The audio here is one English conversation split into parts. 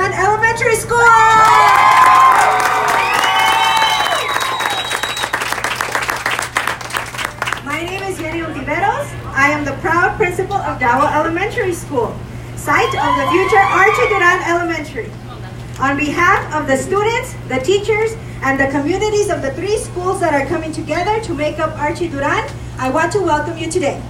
Duran Elementary School! My name is Yeri Ontiveros. I am the proud principal of Dawa Elementary School, site of the future Archie Duran Elementary. On behalf of the students, the teachers, and the communities of the 3 schools that are coming together to make up Archie Duran, I want to welcome you today.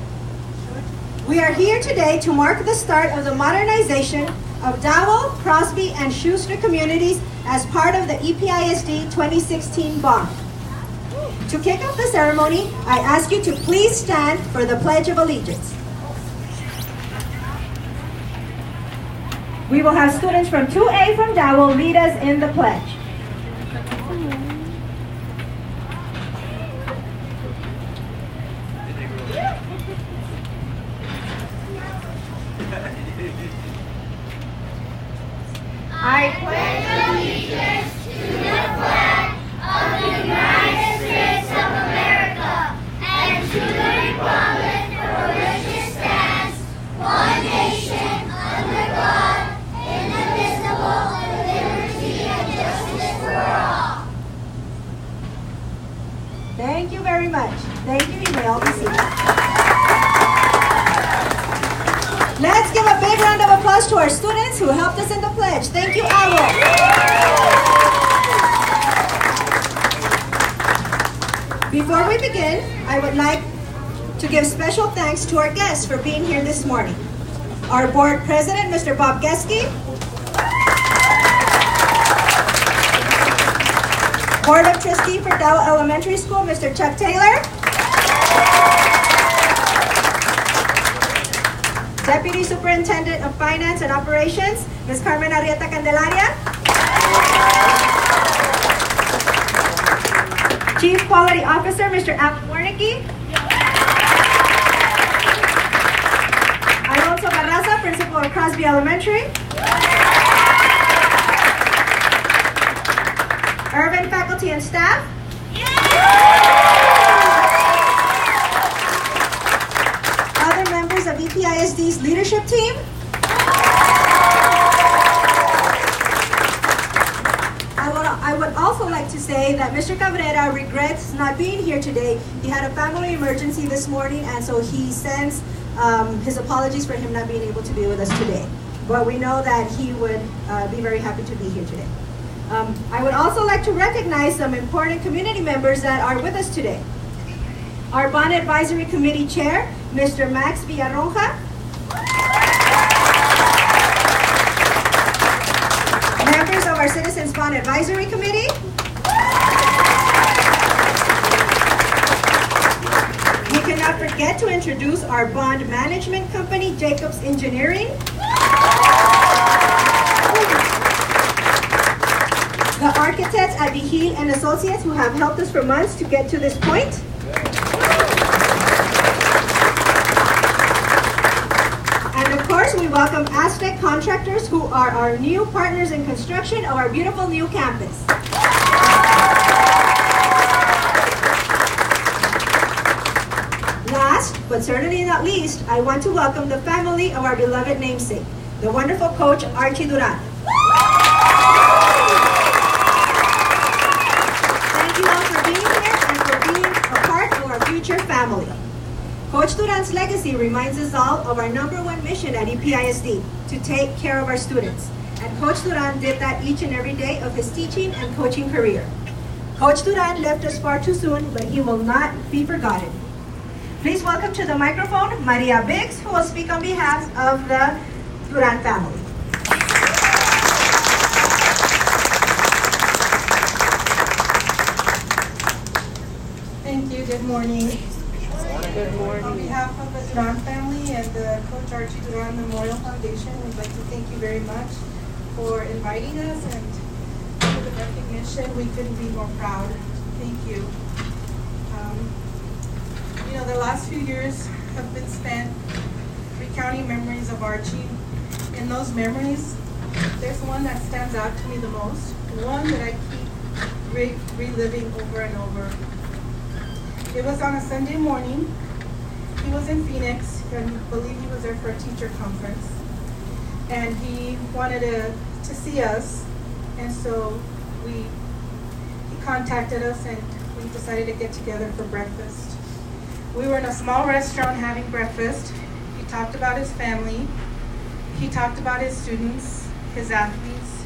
We are here today to mark the start of the modernization of Dowell, Crosby, and Schuster communities as part of the EPISD 2016 bond. To kick off the ceremony, I ask you to please stand for the Pledge of Allegiance. We will have students from 2A from Dowell lead us in the pledge. I pledge allegiance to the flag of the United States of America and to the republic for which it stands, one nation, under God, indivisible, with liberty and justice for all. Thank you very much. Thank you. You may all be seated. Let's give a big round of applause to our students who helped us in the pledge. Thank you, Owl. Before we begin, I would like to give special thanks to our guests for being here this morning. Our board president, Mr. Bob Geske. Board of Trustee for Dowell Elementary School, Mr. Chuck Taylor. Deputy Superintendent of Finance and Operations, Ms. Carmen Arrieta Candelaria. Chief Quality Officer, Mr. Alan Warnicki. Alonso Barraza, Principal of Crosby Elementary. Irvin faculty and staff. Other members of EPISD's leadership team. I would also like to say that Mr. Cabrera regrets not being here today. He had a family emergency this morning, and so he sends his apologies for him not being able to be with us today. But we know that he would be very happy to be here today. I would also like to recognize some important community members that are with us today. Our Bond Advisory Committee Chair, Mr. Max Villarronja. Members of our Citizens Bond Advisory Committee. We cannot forget to introduce our bond management company, Jacobs Engineering. The architects at Vigil and Associates who have helped us for months to get to this point. And of course, we welcome Aztec Contractors, who are our new partners in construction of our beautiful new campus. Last, but certainly not least, I want to welcome the family of our beloved namesake, the wonderful coach, Archie Duran. Thank you all for being here and for being a part of our future family. Coach Duran's legacy reminds us all of our #1 mission at EPISD, to take care of our students. And Coach Duran did that each and every day of his teaching and coaching career. Coach Duran left us far too soon, but he will not be forgotten. Please welcome to the microphone Maria Biggs, who will speak on behalf of the Duran family. Thank you. Good morning. Good morning. On behalf of the Duran family and the Coach Archie Duran Memorial Foundation, we'd like to thank you very much for inviting us, and for the recognition. We couldn't be more proud. Thank you. The last few years have been spent recounting memories of Archie. In those memories, there's one that stands out to me the most, one that I keep reliving over and over. It was on a Sunday morning. He was in Phoenix, and I believe he was there for a teacher conference. And he wanted to to see us, and so he contacted us and we decided to get together for breakfast. We were in a small restaurant having breakfast. He talked about his family. He talked about his students, his athletes.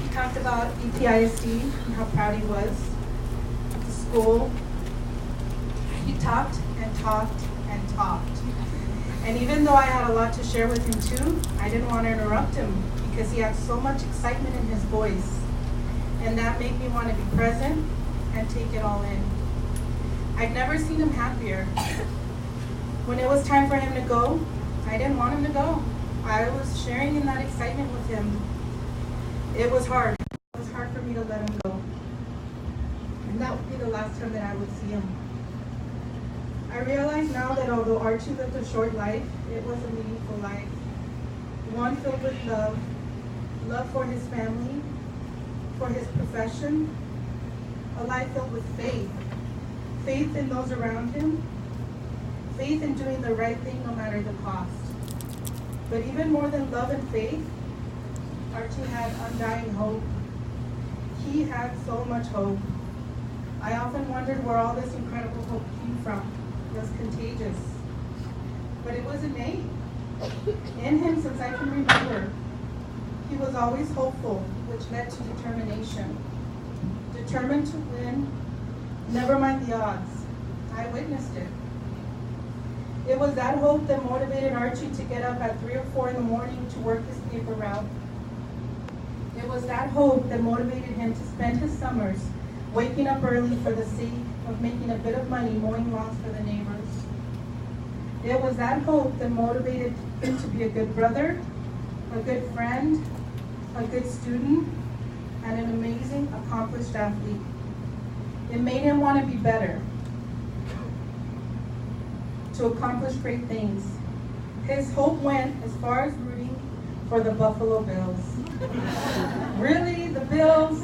He talked about EPISD and how proud he was of the school. He talked and talked and talked. And even though I had a lot to share with him too, I didn't want to interrupt him because he had so much excitement in his voice. And that made me want to be present and take it all in. I'd never seen him happier. When it was time for him to go, I didn't want him to go. I was sharing in that excitement with him. It was hard. It was hard for me to let him go. And that would be the last time that I would see him. I realize now that although Archie lived a short life, it was a meaningful life. One filled with love, love for his family, for his profession, a life filled with faith, faith in those around him, faith in doing the right thing no matter the cost. But even more than love and faith, Archie had undying hope. He had so much hope. I often wondered where all this incredible hope came from. It was contagious. But it was innate. In him since I can remember. He was always hopeful, which led to determination. Determined to win, never mind the odds. I witnessed it. It was that hope that motivated Archie to get up at 3 or 4 in the morning to work his paper route. It was that hope that motivated him to spend his summers waking up early for the sake of making a bit of money mowing lawns for the neighbors. It was that hope that motivated him to be a good brother, a good friend, a good student, and an amazing, accomplished athlete. It made him want to be better, to accomplish great things. His hope went as far as rooting for the Buffalo Bills. Really? The Bills?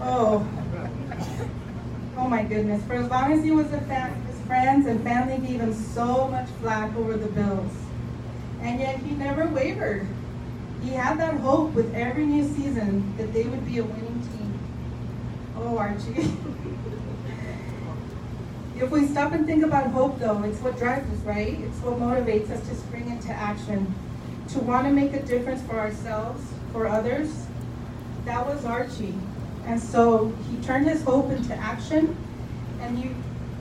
Oh my goodness. For as long as he was a fan, his friends and family gave him so much flack over the Bills. And yet he never wavered. He had that hope with every new season that they would be a winning team. Oh, Archie. If we stop and think about hope, though, it's what drives us, right? It's what motivates us to spring into action, to want to make a difference for ourselves, for others. That was Archie. And so he turned his hope into action, and he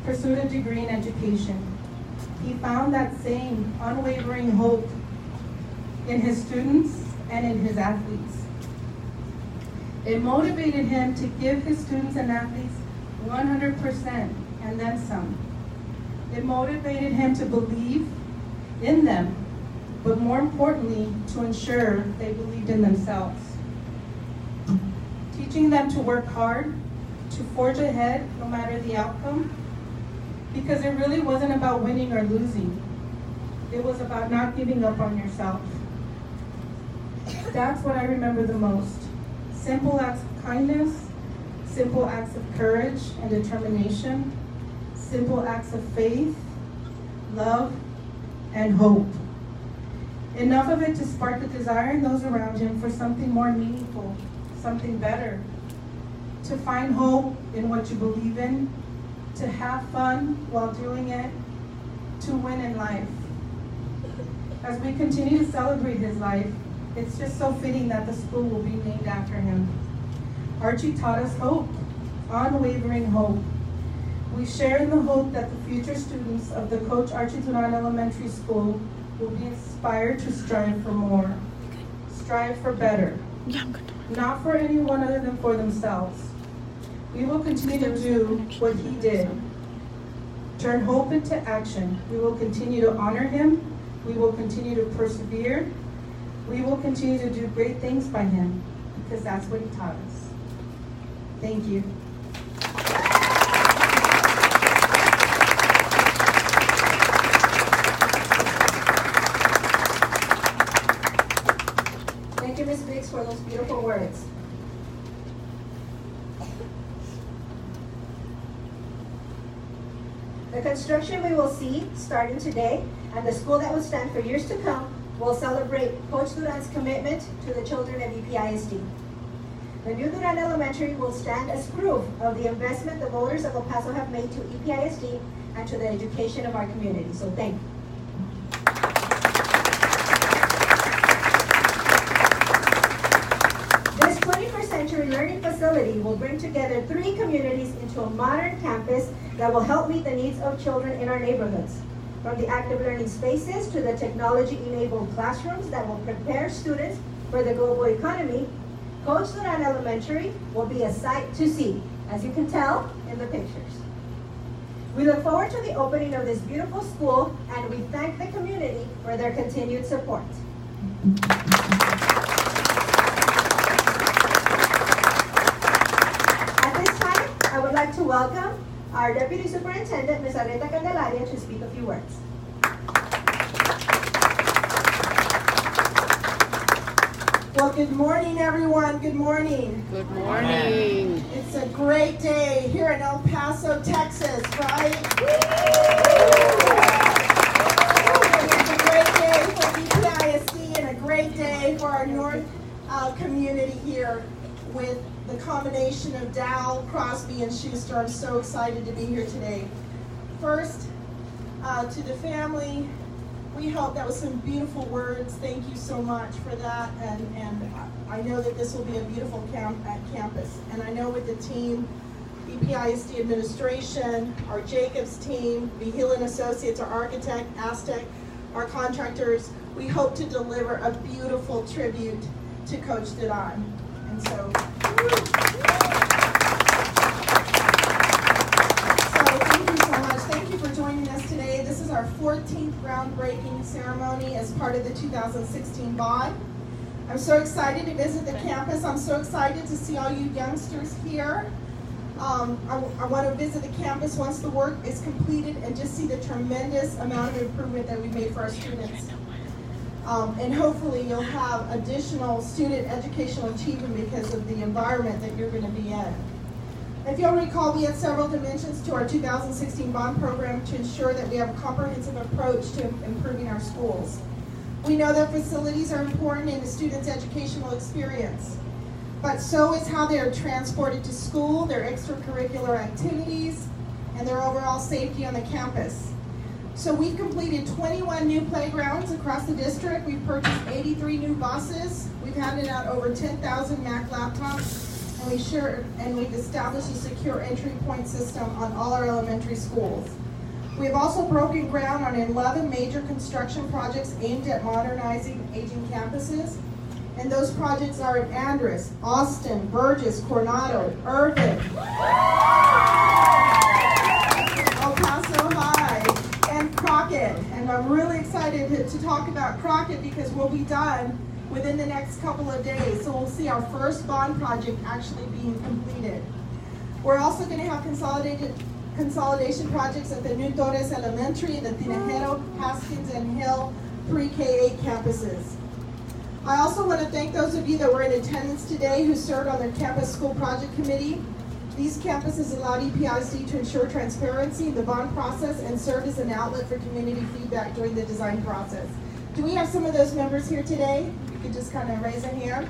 pursued a degree in education. He found that same unwavering hope in his students and in his athletes. It motivated him to give his students and athletes 100% and then some. It motivated him to believe in them, but more importantly, to ensure they believed in themselves. Teaching them to work hard, to forge ahead no matter the outcome, because it really wasn't about winning or losing. It was about not giving up on yourself. That's what I remember the most. Simple acts of kindness, simple acts of courage and determination, simple acts of faith, love, and hope. Enough of it to spark the desire in those around him for something more meaningful, something better, to find hope in what you believe in, to have fun while doing it, to win in life. As we continue to celebrate his life, it's just so fitting that the school will be named after him. Archie taught us hope, unwavering hope. We share in the hope that the future students of the Coach Archie Duran Elementary School will be inspired to strive for more, strive for better, not for anyone other than for themselves. We will continue to do what he did, turn hope into action. We will continue to honor him. We will continue to persevere. We will continue to do great things by him, because that's what he taught us. Thank you. Thank you, Ms. Biggs, for those beautiful words. The construction we will see starting today and the school that will stand for years to come will celebrate Coach Duran's commitment to the children of EPISD. The new Duran Elementary will stand as proof of the investment the voters of El Paso have made to EPISD and to the education of our community. So thank you. This 21st century learning facility will bring together 3 communities into a modern campus that will help meet the needs of children in our neighborhoods. From the active learning spaces to the technology-enabled classrooms that will prepare students for the global economy, Coach Duran Elementary will be a sight to see, as you can tell in the pictures. We look forward to the opening of this beautiful school, and we thank the community for their continued support. At this time, I would like to welcome our Deputy Superintendent, Ms. Areta Candelaria, to speak a few words. Well, good morning, everyone. Good morning. Good morning. It's a great day here in El Paso, Texas, right? It's a great day for EPISD and a great day for our North community here with the combination of Dow, Crosby, and Schuster. I'm so excited to be here today. First, to the family, we hope that was some beautiful words. Thank you so much for that. And I know that this will be a beautiful campus. And I know with the team, EPISD administration, our Jacobs team, Vigil & Associates, our architect, Aztec, our contractors, we hope to deliver a beautiful tribute to Coach Duran. And so thank you so much. Thank you for joining us today. This is our 14th groundbreaking ceremony as part of the 2016 bond. I'm so excited to visit the campus. I'm so excited to see all you youngsters here. I want to visit the campus once the work is completed and just see the tremendous amount of improvement that we've made for our students. And hopefully you'll have additional student educational achievement because of the environment that you're going to be in. If you'll recall, we had several dimensions to our 2016 bond program to ensure that we have a comprehensive approach to improving our schools. We know that facilities are important in the student's educational experience, but so is how they are transported to school, their extracurricular activities, and their overall safety on the campus. So we've completed 21 new playgrounds across the district. We've purchased 83 new buses. We've handed out over 10,000 Mac laptops. And we've established a secure entry point system on all our elementary schools. We have also broken ground on 11 major construction projects aimed at modernizing aging campuses. And those projects are in Andress, Austin, Burgess, Coronado, Irvin, El Paso High, and Crockett. And I'm really excited to talk about Crockett because we'll be done within the next couple of days. So we'll see our first bond project actually being completed. We're also going to have consolidation projects at the New Torres Elementary, the Tinajero, Haskins, and Hill pre-K-8 campuses. I also want to thank those of you that were in attendance today who served on the Campus School Project Committee. These campuses allowed EPISD to ensure transparency in the bond process and served as an outlet for community feedback during the design process. Do we have some of those members here today? You could just kind of raise a hand.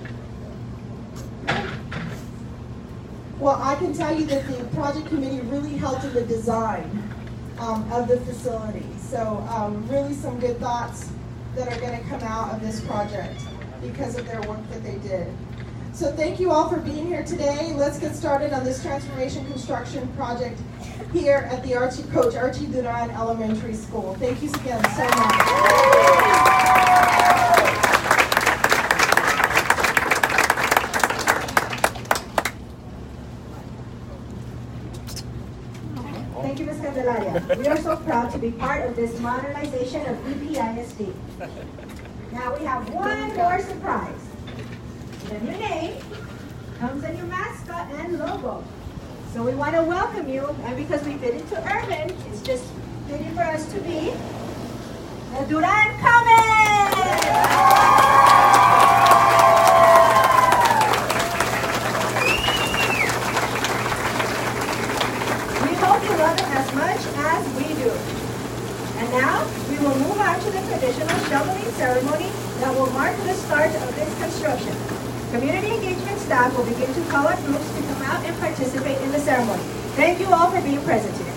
Well, I can tell you that the project committee really helped in the design of the facility. So really some good thoughts that are going to come out of this project because of their work that they did. So thank you all for being here today. Let's get started on this transformation construction project here at the Coach Archie Duran Elementary School. Thank you again so much. Thank you, Ms. Candelaria. We are so proud to be part of this modernization of EPISD. Now we have one more surprise. The new name comes in your mascot and logo. So we want to welcome you, and because we fit into urban, it's just fitting for us to be the Duran Comet! We hope you love it as much as we do. And now, we will move on to the traditional shoveling ceremony that will mark the start of this construction. Community engagement staff will begin to call on groups to come out and participate in the ceremony. Thank you all for being present today.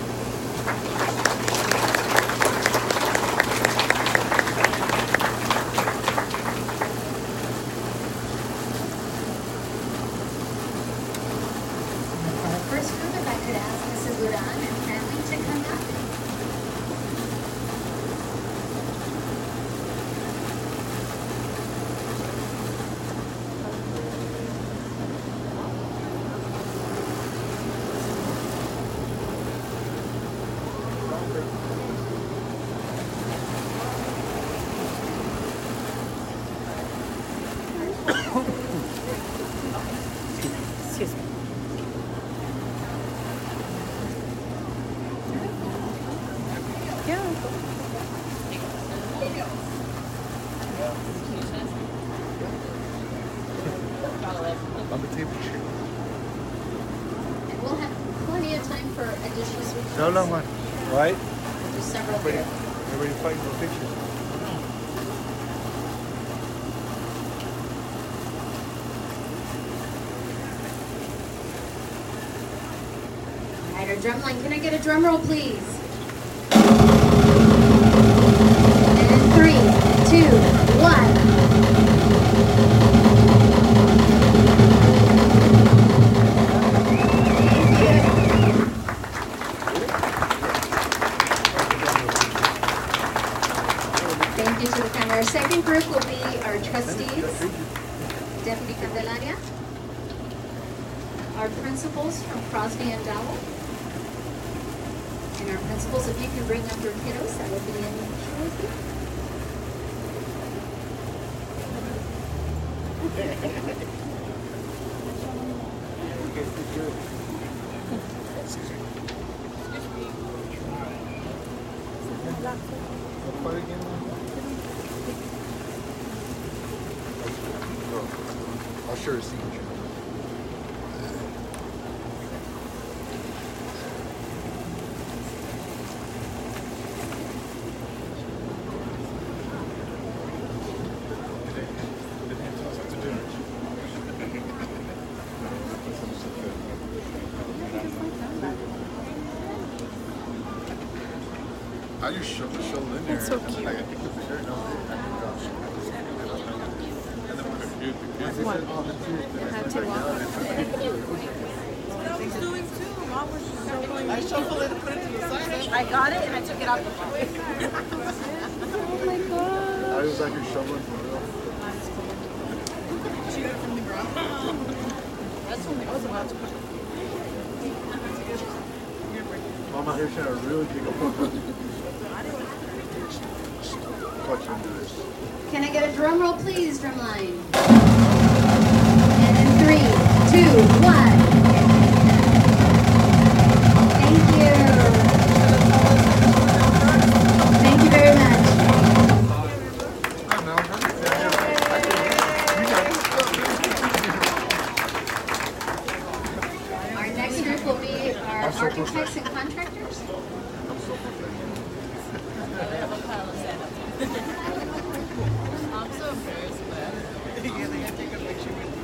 First group, if I could ask Mrs. Duran and family to come up. Excuse me. On the table chair. And we'll have plenty of time for additional switches. No, no, man. Right? We'll do several Everybody, here. everybody fighting for pictures. All right, our drum line. Can I get a drum roll, please? And in 3, 2, 1. Thank you to the camera. Our second group will be our trustees, Deputy Candelaria, our principals from Crosby and Dowell, and our principals, if you can bring up your kiddos, that would be in with you. What again? I'll share a signature. I just shoved the shovel in there. That's so and then cute. I picked up the shirt and I was like, oh my gosh. And then when I viewed the kids, they said, oh, that's it. And I Had was to like, walk no, up. and I shuffled it and put it to the side. I got it and I took it off the phone. Oh my god. I was like, you're shoveling for real. Shoot it from the ground. That's when I was about to put it. Mom out here trying to really dig a hook. Clutch into this. Can I get a drum roll, please, drumline? And in 3, 2, 1. Thank you. Thank you very much. Our next group will be our architects and contractors. I'm so embarrassed, but yeah, they gotta take a picture with you.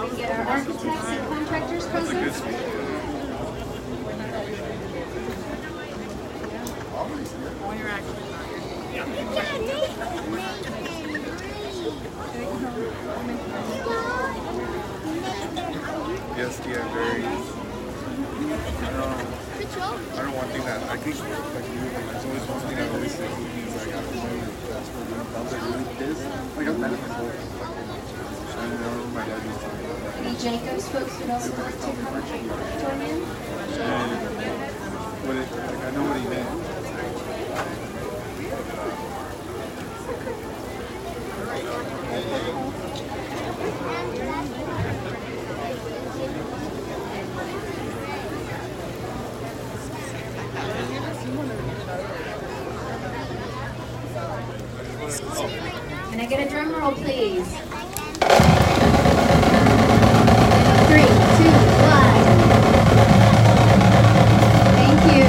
We can get our architects and contractors present. When you're actually Yes, yeah, very. I don't want thing that I think like you. There's always one thing I always say is like I don't know that's what I was like really pissed. Like I'm mad at myself. I know my dad used to talk about that. Any Jacobs folks would also like to come join in? What it, like I know what he meant. Can I get a drum roll, please? 3, 2, 1. Thank you.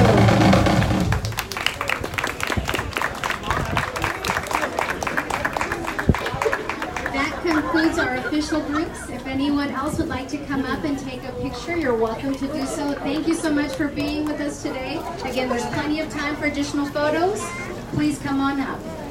our official groups. If anyone else would like to come up and take a picture, you're welcome to do so. Thank you so much for being with us today. Again, there's plenty of time for additional photos. Please come on up.